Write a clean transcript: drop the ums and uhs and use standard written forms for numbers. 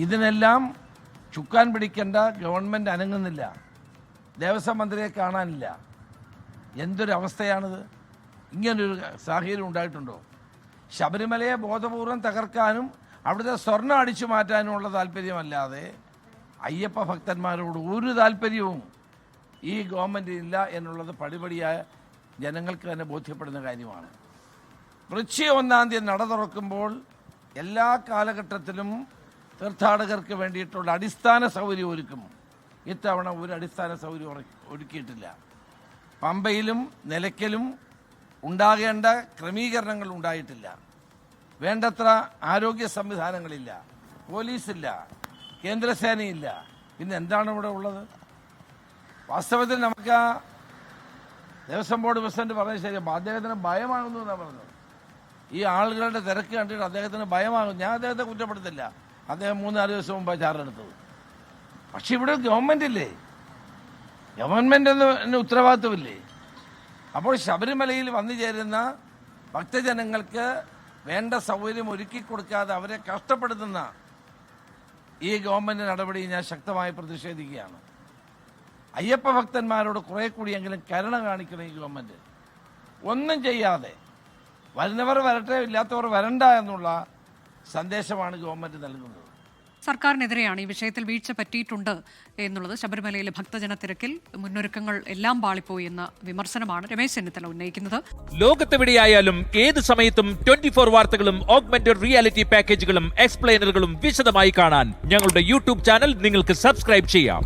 ഇതിനെല്ലാം ചുക്കാൻ പിടിക്കേണ്ട ഗവൺമെൻറ് അനങ്ങുന്നില്ല. ദേവസ്വം മന്ത്രിയെ കാണാനില്ല. എന്തൊരവസ്ഥയാണിത്? ഇങ്ങനൊരു സാഹചര്യം ഉണ്ടായിട്ടുണ്ടോ? ശബരിമലയെ ബോധപൂർവം തകർക്കാനും അവിടുത്തെ സ്വർണ്ണം അടിച്ചു മാറ്റാനുമുള്ള താല്പര്യമല്ലാതെ അയ്യപ്പ ഭക്തന്മാരോട് ഒരു താല്പര്യവും ഈ ഗവൺമെൻറ് ഇല്ല എന്നുള്ളത് പടിപടിയായ ജനങ്ങൾക്ക് തന്നെ ബോധ്യപ്പെടുന്ന കാര്യമാണ്. വൃശ്ചിക 1-ാം തീയതി നട തുറക്കുമ്പോൾ എല്ലാ കാലഘട്ടത്തിലും തീർത്ഥാടകർക്ക് വേണ്ടിയിട്ടുള്ള അടിസ്ഥാന സൗകര്യം ഒരുക്കും. ഇത്തവണ ഒരു അടിസ്ഥാന സൗകര്യം ഒരുക്കിയിട്ടില്ല. പമ്പയിലും നിലയ്ക്കലും ഉണ്ടാകേണ്ട ക്രമീകരണങ്ങൾ ഉണ്ടായിട്ടില്ല. വേണ്ടത്ര ആരോഗ്യ സംവിധാനങ്ങളില്ല, പോലീസില്ല, കേന്ദ്രസേനയില്ല. പിന്നെ എന്താണ് ഇവിടെ ഉള്ളത്? വാസ്തവത്തിൽ നമുക്ക് ആ ദേവസ്വം ബോർഡ് പ്രസിഡന്റ് പറഞ്ഞത് ശരിയാണ്. അദ്ദേഹത്തിന് ഭയമാകുന്നു എന്നാണ് പറഞ്ഞത്. ഈ ആളുകളുടെ തിരക്ക് കണ്ടിട്ട് അദ്ദേഹത്തിന് ഭയമാകും. ഞാൻ അദ്ദേഹത്തെ കുറ്റപ്പെടുത്തില്ല. അദ്ദേഹം 3-4 ദിവസം മുമ്പാണ് ചാർജെടുത്തത്. പക്ഷെ ഇവിടെ ഗവൺമെന്റ് ഇല്ലേ? ഗവൺമെന്റ് എന്ന് ഉത്തരവാദിത്വമില്ലേ? അപ്പോൾ ശബരിമലയിൽ വന്നു ചേരുന്ന ഭക്തജനങ്ങൾക്ക് വേണ്ട സൗകര്യം ഒരുക്കി കൊടുക്കാതെ അവരെ കഷ്ടപ്പെടുത്തുന്ന ഈ ഗവൺമെന്റ് നടപടി ഞാൻ ശക്തമായി പ്രതിഷേധിക്കുകയാണ്. അയ്യപ്പ ഭക്തന്മാരോട് കുറെ കൂടിയെങ്കിലും കരുണ കാണിക്കണം ഈ ഗവൺമെന്റ്. ഒന്നും ചെയ്യാതെ വരുന്നവർ വരട്ടെ, ഇല്ലാത്തവർ വരണ്ട എന്നുള്ള സന്ദേശമാണ് ഗവൺമെന്റ് നൽകുന്നത്. സർക്കാരിനെതിരെയാണ് ഈ വിഷയത്തിൽ വീഴ്ച പറ്റിയിട്ടുണ്ട് എന്നുള്ളത്. ശബരിമലയിലെ ഭക്തജന തിരക്കിൽ മുന്നൊരുക്കങ്ങൾ എല്ലാം പാളിപ്പോയി എന്ന വിമർശനമാണ് രമേശ് ചെന്നിത്തല ഉന്നയിക്കുന്നത്. ലോകത്തെവിടെയായാലും ഏത് സമയത്തും 24 വാർത്തകളും ഓഗ്മെന്റഡ് റിയാലിറ്റി പാക്കേജുകളും എക്സ്പ്ലെയിനറുകളും വിശദമായി കാണാൻ ഞങ്ങളുടെ യൂട്യൂബ് ചാനൽ നിങ്ങൾക്ക് സബ്സ്ക്രൈബ് ചെയ്യാം.